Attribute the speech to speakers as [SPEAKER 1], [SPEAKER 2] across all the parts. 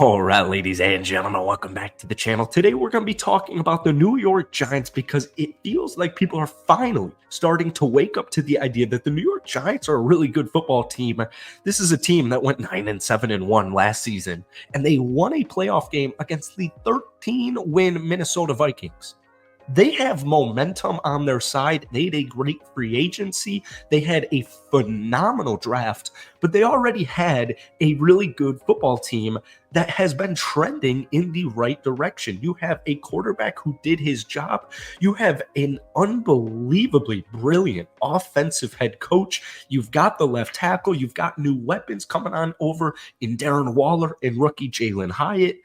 [SPEAKER 1] All right, ladies and gentlemen, welcome back to the channel. Today, we're going to be talking about the New York Giants because it feels like people are finally starting to wake up to the idea that the New York Giants are a really good football team. This is a team that went 9-7-1 last season, and they won a playoff game against the 13-win Minnesota Vikings. They have momentum on their side. They had a great free agency. They had a phenomenal draft, but they already had a really good football team that has been trending in the right direction. You have a quarterback who did his job. You have an unbelievably brilliant offensive head coach. You've got the left tackle. You've got new weapons coming on over in Darren Waller and rookie Jalen Hyatt.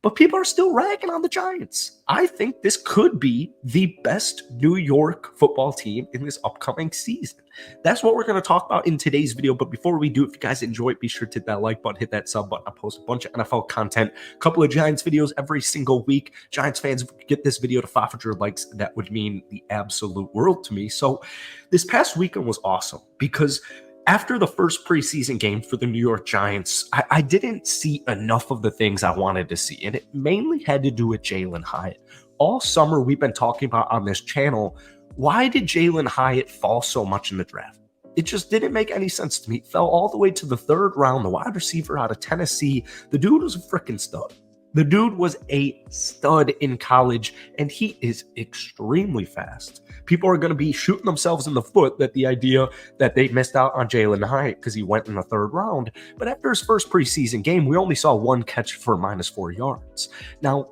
[SPEAKER 1] But people are still ragging on the Giants. I think this could be the best New York football team in this upcoming season. That's what we're going to talk about in today's video. But before we do, if you guys enjoy it, be sure to hit that like button, hit that sub button. I post a bunch of NFL content, a couple of Giants videos every single week. Giants fans, if we get this video to 500 likes, that would mean the absolute world to me. So this past weekend was awesome because after the first preseason game for the New York Giants, I didn't see enough of the things I wanted to see, and it mainly had to do with Jalen Hyatt. All summer, we've been talking about on this channel, why did Jalen Hyatt fall so much in the draft? It just didn't make any sense to me. It fell all the way to the third round, the wide receiver out of Tennessee. The dude was a freaking stud. The dude was a stud in college, and he is extremely fast. People are going to be shooting themselves in the foot that the idea that they missed out on Jalen Hyatt because he went in the third round. But after his first preseason game, we only saw one catch for -4 yards. Now,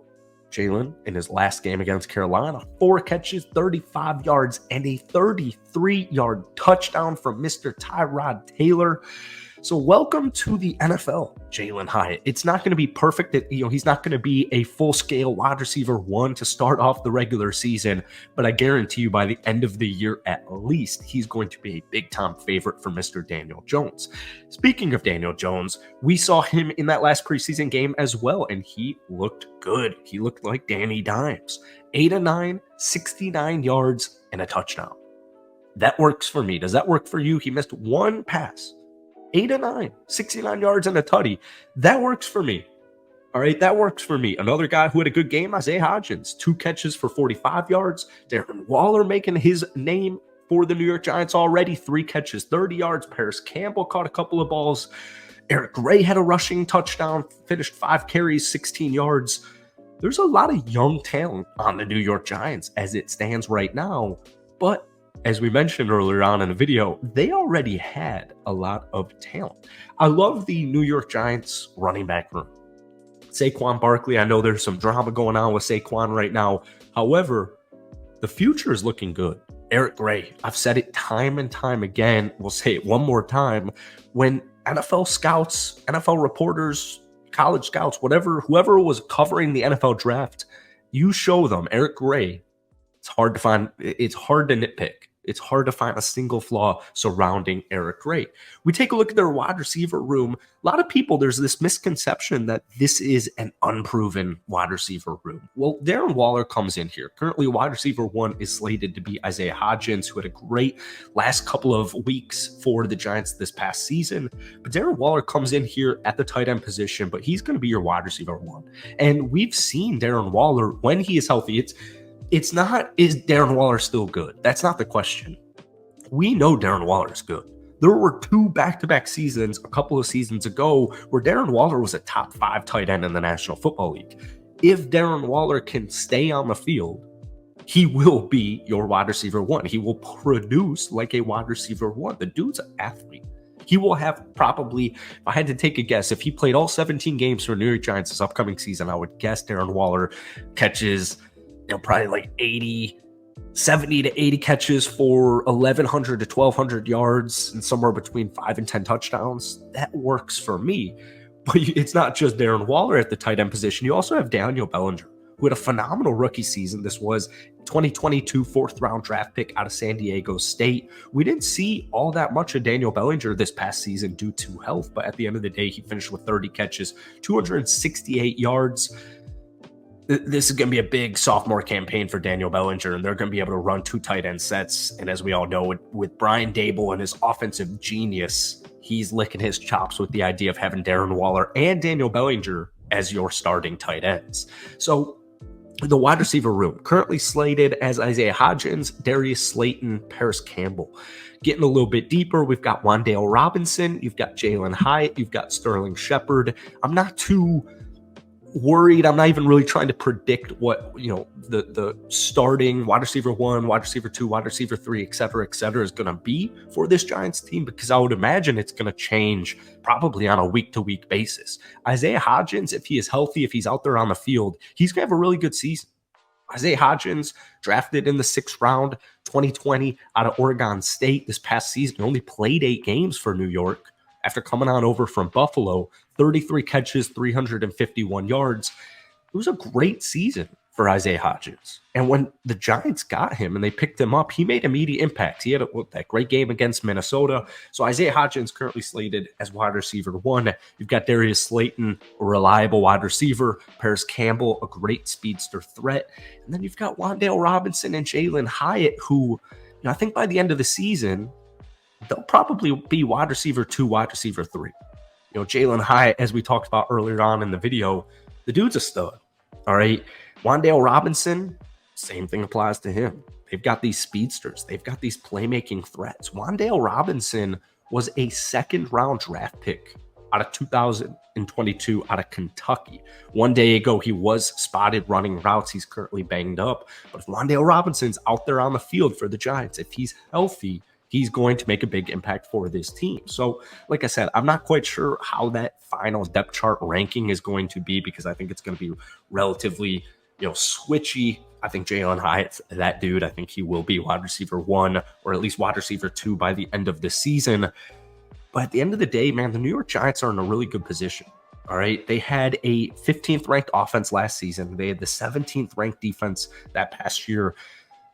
[SPEAKER 1] Jalen, in his last game against Carolina, 4 catches, 35 yards, and a 33-yard touchdown from Mr. Tyrod Taylor. So welcome to the NFL, Jalen Hyatt. It's not going to be perfect. He's not going to be a full-scale wide receiver one to start off the regular season, but I guarantee you by the end of the year at least, he's going to be a big-time favorite for Mr. Daniel Jones. Speaking of Daniel Jones, we saw him in that last preseason game as well, and he looked good. He looked like Danny Dimes. 8 of 9, 69 yards, and a touchdown. That works for me. Does that work for you? He missed one pass. 8 of 9, 69 yards and a tutty. That works for me. All right, that works for me. Another guy who had a good game, Isaiah Hodgins, 2 catches for 45 yards. Darren Waller making his name for the New York Giants already, 3 catches, 30 yards. Paris Campbell caught a couple of balls. Eric Gray had a rushing touchdown, finished 5 carries, 16 yards. There's a lot of young talent on the New York Giants as it stands right now, but as we mentioned earlier on in the video, they already had a lot of talent. I love the New York Giants running back room. Saquon Barkley, I know there's some drama going on with Saquon right now. However, the future is looking good. Eric Gray, I've said it time and time again. We'll say it one more time. When NFL scouts, NFL reporters, college scouts, whoever was covering the NFL draft, you show them Eric Gray. It's hard to nitpick. It's hard to find a single flaw surrounding Eric Gray. We take a look at their wide receiver room. A lot of people, there's this misconception that this is an unproven wide receiver room. Well, Darren Waller comes in here. Currently, wide receiver 1 is slated to be Isaiah Hodgins, who had a great last couple of weeks for the Giants this past season. But Darren Waller comes in here at the tight end position, but he's going to be your wide receiver 1. And we've seen Darren Waller, when he is healthy, it's not, is Darren Waller still good? That's not the question. We know Darren Waller is good. There were 2 back-to-back seasons a couple of seasons ago where Darren Waller was a top 5 tight end in the National Football League. If Darren Waller can stay on the field, he will be your wide receiver 1. He will produce like a wide receiver 1. The dude's an athlete. He will have probably, if I had to take a guess, if he played all 17 games for New York Giants this upcoming season, I would guess Darren Waller catches probably like 70 to 80 catches for 1,100 to 1,200 yards and somewhere between 5 and 10 touchdowns. That works for me. But it's not just Darren Waller at the tight end position. You also have Daniel Bellinger, who had a phenomenal rookie season. This was 2022 4th-round draft pick out of San Diego State. We didn't see all that much of Daniel Bellinger this past season due to health, but at the end of the day, he finished with 30 catches, 268 yards. This is going to be a big sophomore campaign for Daniel Bellinger, and they're going to be able to run 2 tight end sets. And as we all know, with Brian Dable and his offensive genius, he's licking his chops with the idea of having Darren Waller and Daniel Bellinger as your starting tight ends. So the wide receiver room currently slated as Isaiah Hodgins, Darius Slayton, Paris Campbell. Getting a little bit deeper, we've got Wan'Dale Robinson, you've got Jalen Hyatt, you've got Sterling Shepard. I'm not too worried. I'm not even really trying to predict what, the starting wide receiver 1, wide receiver 2, wide receiver 3, et cetera, is going to be for this Giants team, because I would imagine it's going to change probably on a week-to-week basis. Isaiah Hodgins, if he is healthy, if he's out there on the field, he's going to have a really good season. Isaiah Hodgins, drafted in the 6th round, 2020, out of Oregon State this past season, only played 8 games for New York after coming on over from Buffalo, 33 catches, 351 yards. It was a great season for Isaiah Hodgins. And when the Giants got him and they picked him up, he made immediate impact. He had that great game against Minnesota. So Isaiah Hodgins currently slated as wide receiver 1. You've got Darius Slayton, a reliable wide receiver. Paris Campbell, a great speedster threat. And then you've got Wan'Dale Robinson and Jalen Hyatt, who, I think by the end of the season, they'll probably be wide receiver 2, wide receiver 3. Jalen Hyatt, as we talked about earlier on in the video, the dude's a stud. All right. Wan'Dale Robinson, same thing applies to him. They've got these speedsters. They've got these playmaking threats. Wan'Dale Robinson was a 2nd-round draft pick out of 2022 out of Kentucky. One day ago, he was spotted running routes. He's currently banged up. But if Wan'Dale Robinson's out there on the field for the Giants, if he's healthy, he's going to make a big impact for this team. So, like I said, I'm not quite sure how that final depth chart ranking is going to be, because I think it's going to be relatively, switchy. I think Jalen Hyatt's that dude. I think he will be wide receiver 1 or at least wide receiver 2 by the end of the season. But at the end of the day, man, the New York Giants are in a really good position. All right. They had a 15th ranked offense last season. They had the 17th ranked defense that past year.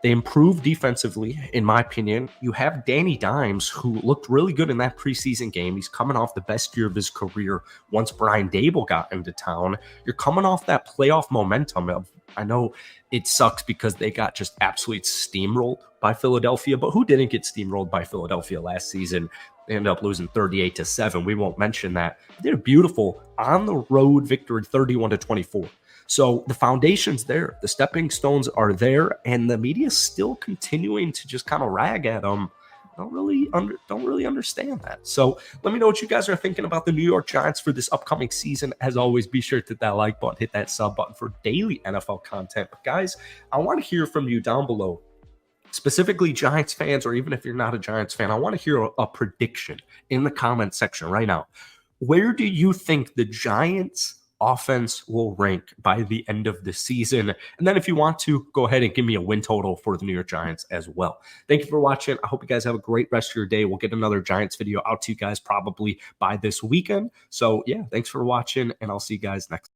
[SPEAKER 1] They improved defensively, in my opinion. You have Danny Dimes, who looked really good in that preseason game. He's coming off the best year of his career once Brian Dable got into town. You're coming off that playoff momentum. I know it sucks because they got just absolutely steamrolled by Philadelphia, but who didn't get steamrolled by Philadelphia last season? They ended up losing 38-7. We won't mention that. They did a beautiful on-the-road victory, 31-24. So the foundation's there, the stepping stones are there, and the media's still continuing to just kind of rag at them. Don't really understand that. So let me know what you guys are thinking about the New York Giants for this upcoming season. As always, be sure to hit that like button, hit that sub button for daily NFL content. But guys, I want to hear from you down below, specifically Giants fans, or even if you're not a Giants fan, I want to hear a prediction in the comment section right now. Where do you think the Giants offense will rank by the end of the season? And then if you want to, go ahead and give me a win total for the New York Giants as well. Thank you for watching. I hope you guys have a great rest of your day. We'll get another Giants video out to you guys probably by this weekend. So yeah, thanks for watching, and I'll see you guys next time.